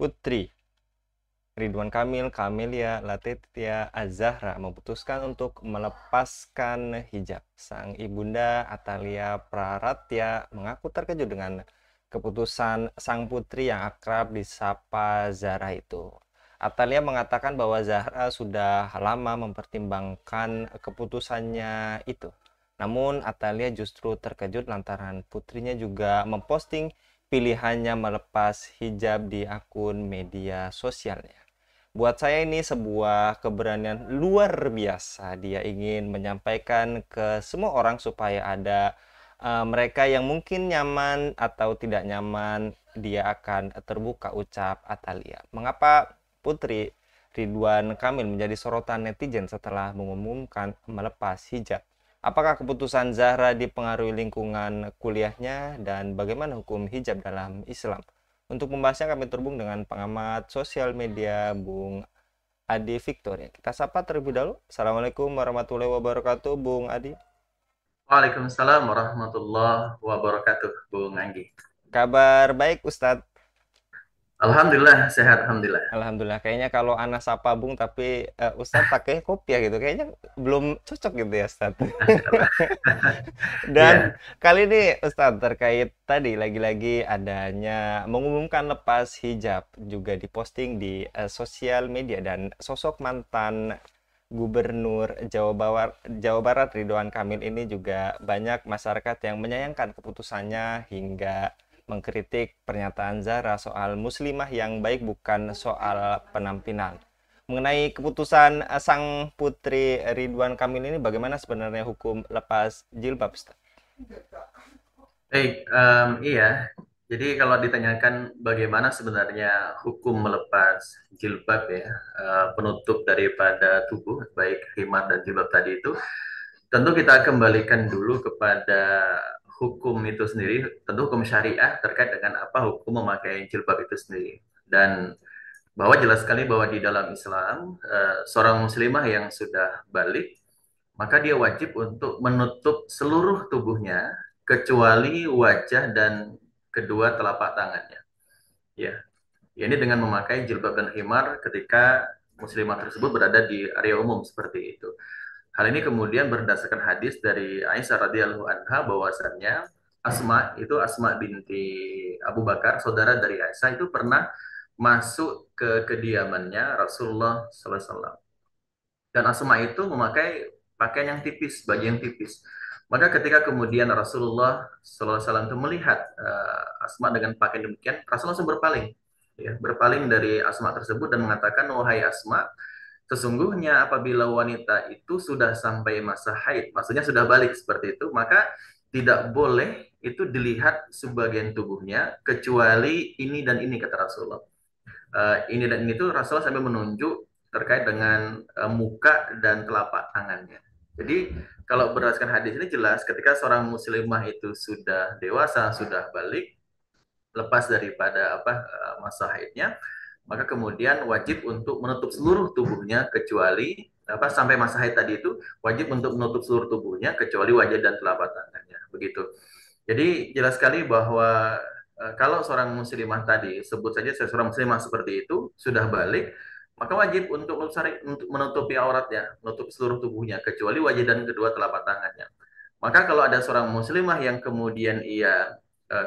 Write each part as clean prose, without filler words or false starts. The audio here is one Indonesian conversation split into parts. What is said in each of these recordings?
Putri Ridwan Kamil, Camelia Letitia Az-Zahra memutuskan untuk melepaskan hijab. Sang ibunda Atalia Praratya mengaku terkejut dengan keputusan sang putri yang akrab disapa Zahra itu. Atalia mengatakan bahwa Zahra sudah lama mempertimbangkan keputusannya itu. Namun Atalia justru terkejut lantaran putrinya juga memposting pilihannya melepas hijab di akun media sosialnya. Buat saya ini sebuah keberanian luar biasa. Dia ingin menyampaikan ke semua orang supaya ada mereka yang mungkin nyaman atau tidak nyaman, dia akan terbuka, ucap Atalia. Mengapa Putri Ridwan Kamil menjadi sorotan netizen setelah mengumumkan melepas hijab? Apakah keputusan Zahra dipengaruhi lingkungan kuliahnya dan bagaimana hukum hijab dalam Islam? Untuk membahasnya kami terhubung dengan pengamat sosial media Bung Adi Victoria. Kita sapa terlebih dahulu. Assalamualaikum warahmatullahi wabarakatuh, Bung Adi. Waalaikumsalam warahmatullahi wabarakatuh, Bung Anggi. Kabar baik, Ustadz? Alhamdulillah, sehat, Alhamdulillah. Alhamdulillah. Kayaknya kalau Ana sapa Bung tapi Ustadz pakai kopiah gitu. Kayaknya belum cocok gitu ya, Ustadz. Masya Allah. Dan Iya, kali ini Ustadz terkait tadi lagi-lagi adanya mengumumkan lepas hijab juga diposting di sosial media dan sosok mantan Gubernur Jawa Barat Ridwan Kamil ini juga banyak masyarakat yang menyayangkan keputusannya hingga mengkritik pernyataan Zahra soal muslimah yang baik bukan soal penampilan. Mengenai keputusan sang putri Ridwan Kamil ini bagaimana sebenarnya hukum lepas jilbab, Ustaz? baik. Iya, jadi kalau ditanyakan bagaimana sebenarnya hukum melepas jilbab ya, penutup daripada tubuh, baik khimar dan jilbab tadi itu, tentu kita kembalikan dulu kepada hukum itu sendiri, tentu hukum syariah terkait dengan apa hukum memakai jilbab itu sendiri. Dan bahwa jelas sekali bahwa di dalam Islam seorang muslimah yang sudah balik maka dia wajib untuk menutup seluruh tubuhnya kecuali wajah dan kedua telapak tangannya. Ya, ini dengan memakai jilbab dan khimar ketika muslimah tersebut berada di area umum seperti itu. Hal ini kemudian berdasarkan hadis dari Aisyah radhiyallahu anha bahwasannya Asma binti Abu Bakar, saudara dari Aisyah itu pernah masuk ke kediamannya Rasulullah SAW. Dan Asma itu memakai pakaian yang tipis, baju yang tipis. Maka ketika kemudian Rasulullah SAW itu melihat Asma dengan pakaian demikian, Rasulullah langsung berpaling. Ya, berpaling dari Asma tersebut dan mengatakan, wahai Asma, sesungguhnya apabila wanita itu sudah sampai masa haid, maksudnya sudah balik seperti itu, maka tidak boleh itu dilihat sebagian tubuhnya kecuali ini dan ini kata Rasulullah. Ini dan ini tuh Rasulullah sampai menunjuk terkait dengan muka dan telapak tangannya. Jadi kalau berdasarkan hadis ini jelas ketika seorang muslimah itu sudah dewasa, sudah balik, lepas daripada masa haidnya, maka kemudian wajib untuk menutup seluruh tubuhnya kecuali sampai masa haid tadi itu wajib untuk menutup seluruh tubuhnya kecuali wajah dan telapak tangannya. Begitu. Jadi jelas sekali bahwa kalau seorang muslimah tadi, sebut saja seorang muslimah seperti itu, sudah balik, maka wajib untuk menutupi auratnya, menutup seluruh tubuhnya, kecuali wajah dan kedua telapak tangannya. Maka kalau ada seorang muslimah yang kemudian ia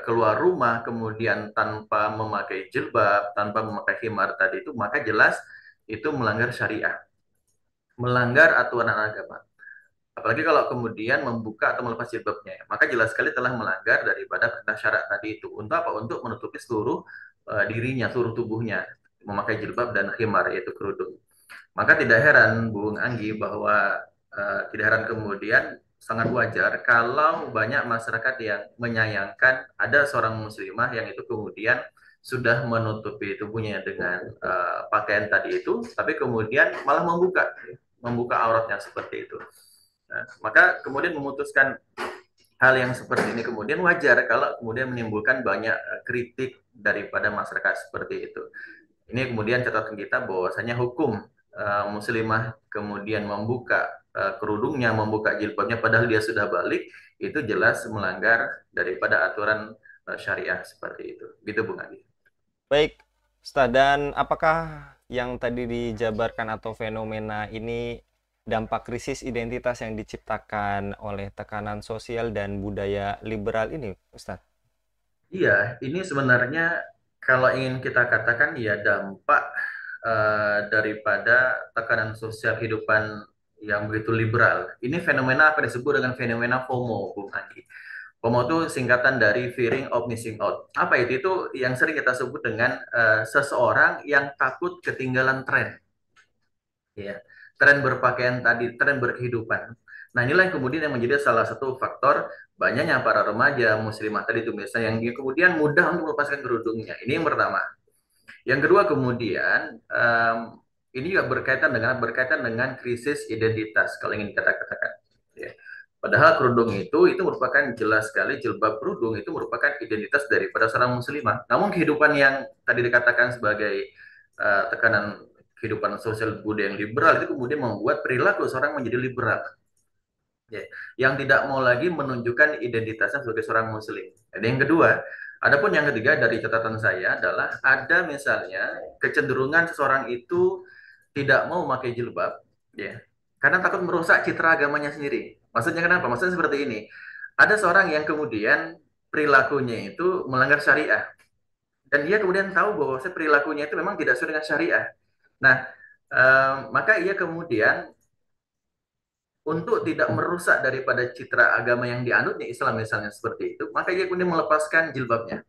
keluar rumah, kemudian tanpa memakai jilbab, tanpa memakai khimar tadi itu, maka jelas itu melanggar syariah, melanggar aturan agama. Apalagi kalau kemudian membuka atau melepas jilbabnya, maka jelas sekali telah melanggar daripada perintah syarat tadi itu. Untuk apa? Untuk menutupi seluruh dirinya, seluruh tubuhnya, memakai jilbab dan khimar yaitu kerudung. Maka tidak heran Bung Anggi bahwa tidak heran kemudian sangat wajar kalau banyak masyarakat yang menyayangkan ada seorang muslimah yang itu kemudian sudah menutupi tubuhnya dengan pakaian tadi itu, tapi kemudian malah membuka auratnya seperti itu. Nah, maka kemudian memutuskan hal yang seperti ini kemudian wajar kalau kemudian menimbulkan banyak kritik daripada masyarakat seperti itu. Ini kemudian catatan kita bahwasanya hukum muslimah kemudian membuka kerudungnya, membuka jilbabnya padahal dia sudah balik, itu jelas melanggar daripada aturan syariah seperti itu. Gitu Bung Adi. Baik, Ustaz, dan apakah yang tadi dijabarkan atau fenomena ini dampak krisis identitas yang diciptakan oleh tekanan sosial dan budaya liberal ini, Ustaz? Iya, ini sebenarnya kalau ingin kita katakan ya dampak daripada tekanan sosial kehidupan yang begitu liberal. Ini fenomena apa disebut dengan fenomena FOMO, Bung Andi. FOMO itu singkatan dari fearing of missing out. Apa itu? Itu yang sering kita sebut dengan seseorang yang takut ketinggalan tren. Ya, tren berpakaian tadi, tren berkehidupan. Nah, inilah yang kemudian yang menjadi salah satu faktor banyaknya para remaja muslimah tadi itu misalnya yang kemudian mudah untuk melepaskan kerudungnya. Ini yang pertama. Yang kedua kemudian ini juga berkaitan dengan krisis identitas kalau ingin kita katakan. Ya. Padahal kerudung itu merupakan jelas sekali jilbab kerudung itu merupakan identitas daripada seorang muslimah. Namun kehidupan yang tadi dikatakan sebagai tekanan kehidupan sosial budaya yang liberal itu kemudian membuat perilaku seorang menjadi liberal, ya, yang tidak mau lagi menunjukkan identitasnya sebagai seorang muslim. Dan yang kedua, adapun yang ketiga dari catatan saya adalah ada misalnya kecenderungan seseorang itu tidak mau memakai jilbab, ya, karena takut merusak citra agamanya sendiri. Maksudnya kenapa? Maksudnya seperti ini. Ada seorang yang kemudian perilakunya itu melanggar syariah dan dia kemudian tahu bahwa perilakunya itu memang tidak sesuai dengan syariah. Nah, maka ia kemudian untuk tidak merusak daripada citra agama yang dianutnya Islam misalnya seperti itu, maka ia kemudian melepaskan jilbabnya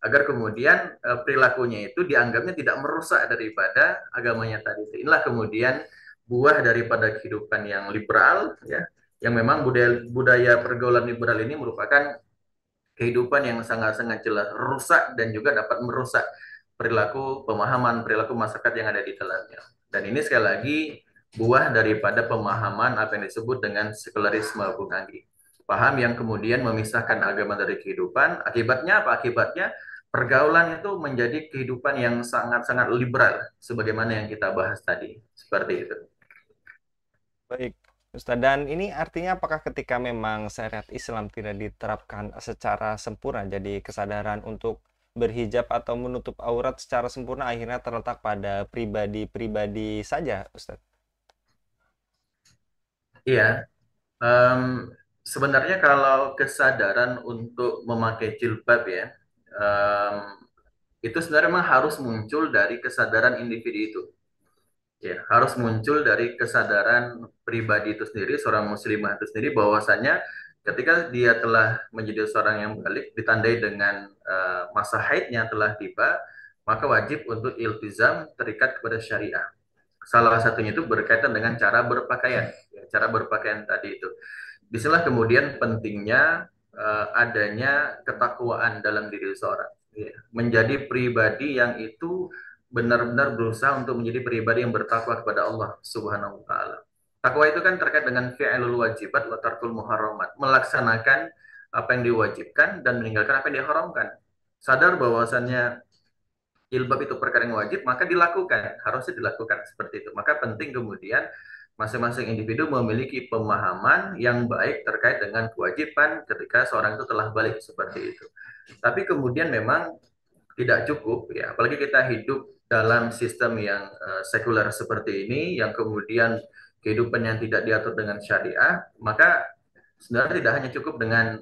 agar kemudian perilakunya itu dianggapnya tidak merusak daripada agamanya tadi. Inilah kemudian buah daripada kehidupan yang liberal, ya, yang memang budaya budaya pergaulan liberal ini merupakan kehidupan yang sangat-sangat jelas rusak dan juga dapat merusak perilaku pemahaman perilaku masyarakat yang ada di dalamnya. Dan ini sekali lagi buah daripada pemahaman apa yang disebut dengan sekularisme, Bung Anggi. Paham yang kemudian memisahkan agama dari kehidupan. Akibatnya apa? Akibatnya pergaulan itu menjadi kehidupan yang sangat-sangat liberal, sebagaimana yang kita bahas tadi. Seperti itu. Baik, Ustaz. Dan ini artinya apakah ketika memang syariat Islam tidak diterapkan secara sempurna, jadi kesadaran untuk berhijab atau menutup aurat secara sempurna akhirnya terletak pada pribadi-pribadi saja, Ustaz? Iya, um, sebenarnya kalau kesadaran untuk memakai jilbab ya, um, itu sebenarnya memang harus muncul dari kesadaran individu itu. Ya, harus muncul dari kesadaran pribadi itu sendiri, seorang muslimah itu sendiri, bahwasannya ketika dia telah menjadi seorang yang balik, ditandai dengan masa haidnya telah tiba, maka wajib untuk iltizam terikat kepada syariah. Salah satunya itu berkaitan dengan cara berpakaian, ya, cara berpakaian tadi itu. Disinilah kemudian pentingnya adanya ketakwaan dalam diri seorang, ya. Menjadi pribadi yang itu benar-benar berusaha untuk menjadi pribadi yang bertakwa kepada Allah Subhanahu wa taala. Takwa itu kan terkait dengan fi'lul wajibat wa tarkul muharramat, melaksanakan apa yang diwajibkan dan meninggalkan apa yang diharamkan. Sadar bahwasannya jilbab itu perkara yang wajib, maka dilakukan, harusnya dilakukan seperti itu. Maka penting kemudian masing-masing individu memiliki pemahaman yang baik terkait dengan kewajiban ketika seorang itu telah balik seperti itu. Tapi kemudian memang tidak cukup ya, apalagi kita hidup dalam sistem yang sekuler seperti ini, yang kemudian kehidupan yang tidak diatur dengan syariah, maka sebenarnya tidak hanya cukup dengan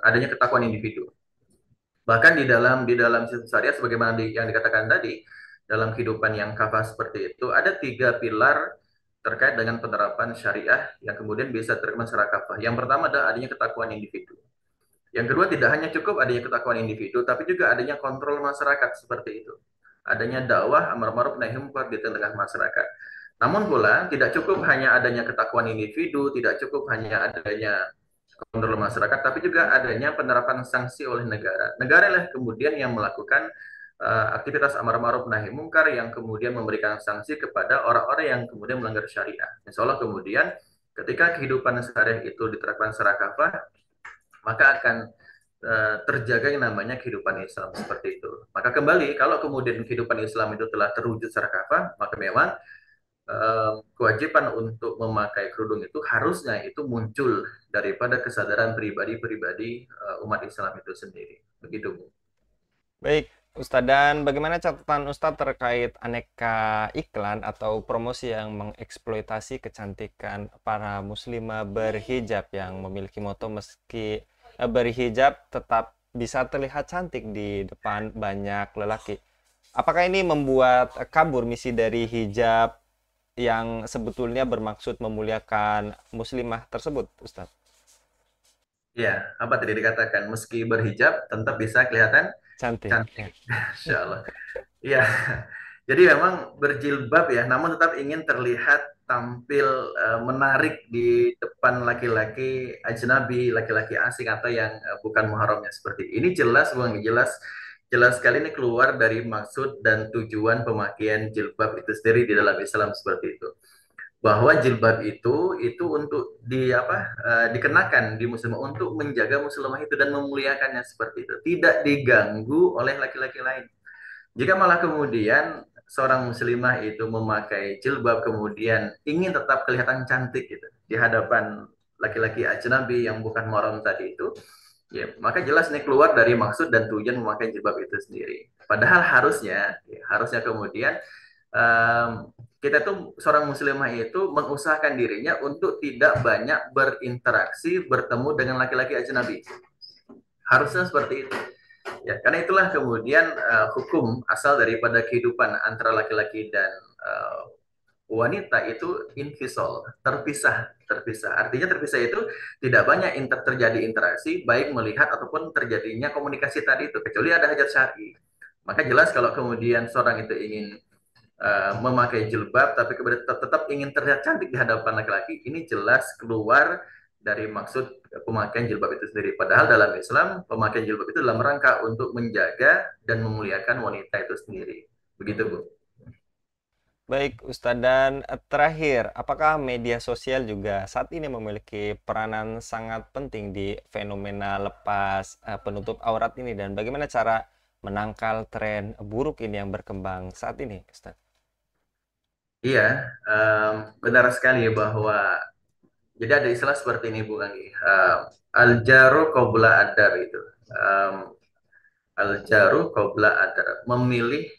adanya ketakwaan individu. Bahkan di dalam sistem syariah sebagaimana yang dikatakan tadi, dalam kehidupan yang kafah seperti itu ada 3 pilar terkait dengan penerapan syariah yang kemudian bisa diterima secara kafah. Yang pertama adalah adanya ketakwaan individu. Yang kedua tidak hanya cukup adanya ketakwaan individu, tapi juga adanya kontrol masyarakat seperti itu. Adanya dakwah amar ma'ruf nahi munkar di tengah masyarakat. Namun pula tidak cukup hanya adanya ketakwaan individu, tidak cukup hanya adanya kontrol masyarakat, tapi juga adanya penerapan sanksi oleh negara. Negara lah kemudian yang melakukan aktivitas amar ma'ruf nahi mungkar yang kemudian memberikan sanksi kepada orang-orang yang kemudian melanggar syariah. Insya Allah kemudian ketika kehidupan syariah itu diterapkan secara kafah, maka akan terjaga yang namanya kehidupan Islam seperti itu. Maka kembali kalau kemudian kehidupan Islam itu telah terwujud secara kafah, maka memang kewajiban untuk memakai kerudung itu harusnya itu muncul daripada kesadaran pribadi-pribadi umat Islam itu sendiri. Begitu, Bu. Baik, Ustadz, dan bagaimana catatan Ustadz terkait aneka iklan atau promosi yang mengeksploitasi kecantikan para muslimah berhijab yang memiliki moto meski berhijab tetap bisa terlihat cantik di depan banyak lelaki. Apakah ini membuat kabur misi dari hijab yang sebetulnya bermaksud memuliakan muslimah tersebut, Ustadz? Ya, apa tadi dikatakan? Meski berhijab, tetap bisa kelihatan Cantik, cantik. ya. Insya Allah. Iya, jadi memang berjilbab ya, namun tetap ingin terlihat tampil menarik di depan laki-laki ajnabi, laki-laki asing atau yang bukan muharramnya seperti ini. Jelas, Bang, jelas jelas sekali ini keluar dari maksud dan tujuan pemakaian jilbab itu sendiri di dalam Islam seperti itu. Bahwa jilbab itu untuk dikenakan di muslimah untuk menjaga muslimah itu dan memuliakannya seperti itu, tidak diganggu oleh laki-laki lain. Jika malah kemudian seorang muslimah itu memakai jilbab kemudian ingin tetap kelihatan cantik gitu di hadapan laki-laki ajnabi yang bukan mahram tadi itu, ya maka jelas ini keluar dari maksud dan tujuan memakai jilbab itu sendiri. Padahal harusnya kemudian kita tuh seorang muslimah itu mengusahakan dirinya untuk tidak banyak berinteraksi bertemu dengan laki-laki ajnabi. Harusnya seperti itu. Ya, karena itulah kemudian hukum asal daripada kehidupan antara laki-laki dan wanita itu infisol, terpisah, terpisah. Artinya terpisah itu tidak banyak terjadi interaksi, baik melihat ataupun terjadinya komunikasi tadi itu, kecuali ada hajat syar'i. Maka jelas kalau kemudian seorang itu ingin memakai jilbab, tapi kemudian tetap ingin terlihat cantik di hadapan laki-laki, ini jelas keluar dari maksud pemakaian jilbab itu sendiri. Padahal dalam Islam, pemakaian jilbab itu dalam rangka untuk menjaga dan memuliakan wanita itu sendiri. Begitu, Bu. Baik, Ustadz, dan terakhir, apakah media sosial juga saat ini memiliki peranan sangat penting di fenomena lepas penutup aurat ini, dan bagaimana cara menangkal tren buruk ini yang berkembang saat ini, Ustadz? Iya, benar sekali bahwa jadi ada istilah seperti ini, Bu Anggi. Al-jaru qabla adar itu. Um, Al-jaru qabla adar. Memilih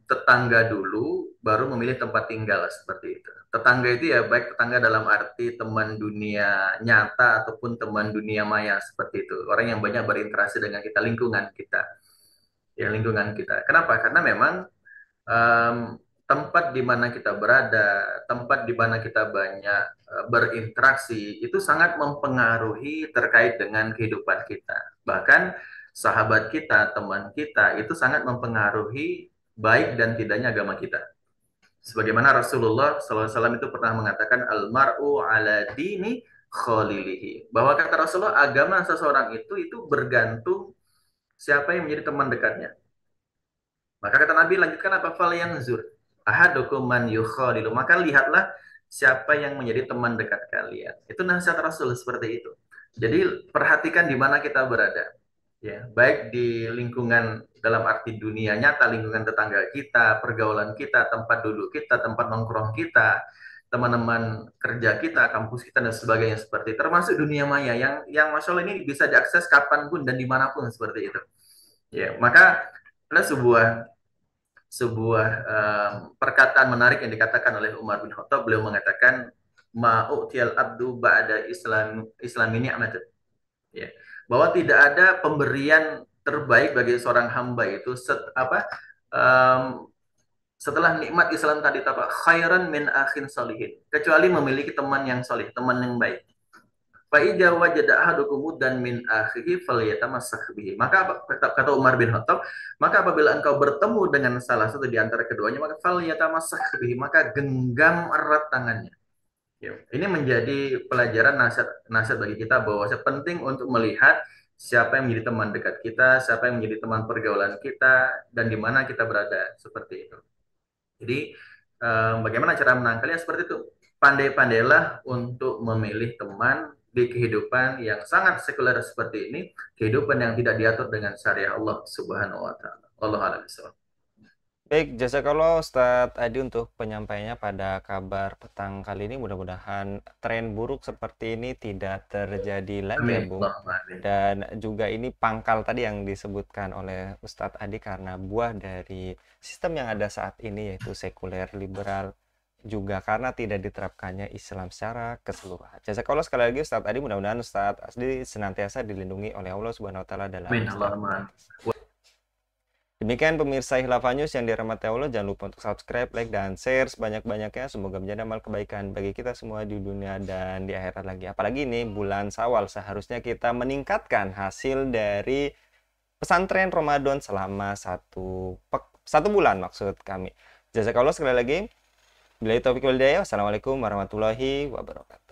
tetangga dulu, baru memilih tempat tinggal seperti itu. Tetangga itu ya baik tetangga dalam arti teman dunia nyata ataupun teman dunia maya seperti itu. Orang yang banyak berinteraksi dengan kita, lingkungan kita, ya lingkungan kita. Kenapa? Karena memang um, tempat di mana kita berada, tempat di mana kita banyak berinteraksi, itu sangat mempengaruhi terkait dengan kehidupan kita. Bahkan sahabat kita, teman kita, itu sangat mempengaruhi baik dan tidaknya agama kita. Sebagaimana Rasulullah SAW itu pernah mengatakan, Al-mar'u ala dini khalilihi. Bahwa kata Rasulullah, agama seseorang itu bergantung siapa yang menjadi teman dekatnya. Maka kata Nabi lanjutkan apa? Fal yang zur. Ahadukum man yukhalilu. Maka lihatlah siapa yang menjadi teman dekat kalian. Itu nasihat Rasul seperti itu. Jadi perhatikan di mana kita berada. Ya, baik di lingkungan dalam arti dunia nyata, lingkungan tetangga kita, pergaulan kita, tempat duduk kita, tempat nongkrong kita, teman-teman kerja kita, kampus kita dan sebagainya seperti itu. Termasuk dunia maya yang masya Allah ini bisa diakses kapanpun dan dimanapun seperti itu. Ya, maka ada sebuah sebuah perkataan menarik yang dikatakan oleh Umar bin Khattab. Beliau mengatakan ma'u'tiyal abdu ba'da Islam ini amat, ya, bahwa tidak ada pemberian terbaik bagi seorang hamba itu um, setelah nikmat Islam tadi apa khairan min akhin salihin, kecuali memiliki teman yang salih, teman yang baik. Fa'idha wajada ahadukum dan min akhihi falyatamassak bihi. Maka kata Umar bin Khattab, maka apabila engkau bertemu dengan salah satu di antara keduanya, maka falyatamassak bihi, maka genggam erat tangannya. Ya, ini menjadi pelajaran nasihat bagi kita bahwa penting untuk melihat siapa yang menjadi teman dekat kita, siapa yang menjadi teman pergaulan kita, dan di mana kita berada seperti itu. Jadi bagaimana cara menangkalnya seperti itu? Pandai-pandailah untuk memilih teman di kehidupan yang sangat sekuler seperti ini, kehidupan yang tidak diatur dengan syariat Allah Subhanahu wa taala. Allah a'lam bishawab. Baik, jazakallah Ustadz Adi untuk penyampaiannya pada kabar petang kali ini. Mudah-mudahan tren buruk seperti ini tidak terjadi lagi ya, Amin, Bung. Allahumma amin. Dan juga ini pangkal tadi yang disebutkan oleh Ustadz Adi karena buah dari sistem yang ada saat ini yaitu sekuler liberal juga karena tidak diterapkannya Islam secara keseluruhan. Jazakallah sekali lagi Ustadz Adi, mudah-mudahan Ustadz Adi senantiasa dilindungi oleh Allah Subhanahu wa taala dalam Amin, setiap Allahumma amin. aktivitas. Demikian pemirsa Hilafah News yang dirahmati Allah, jangan lupa untuk subscribe, like, dan share sebanyak-banyaknya. Semoga menjadi amal kebaikan bagi kita semua di dunia dan di akhirat lagi. Apalagi ini bulan Syawal, seharusnya kita meningkatkan hasil dari pesantren Ramadan selama satu bulan maksud kami. Jazakallah sekali lagi. Bila taufiq wal hidayah. Wassalamualaikum warahmatullahi wabarakatuh.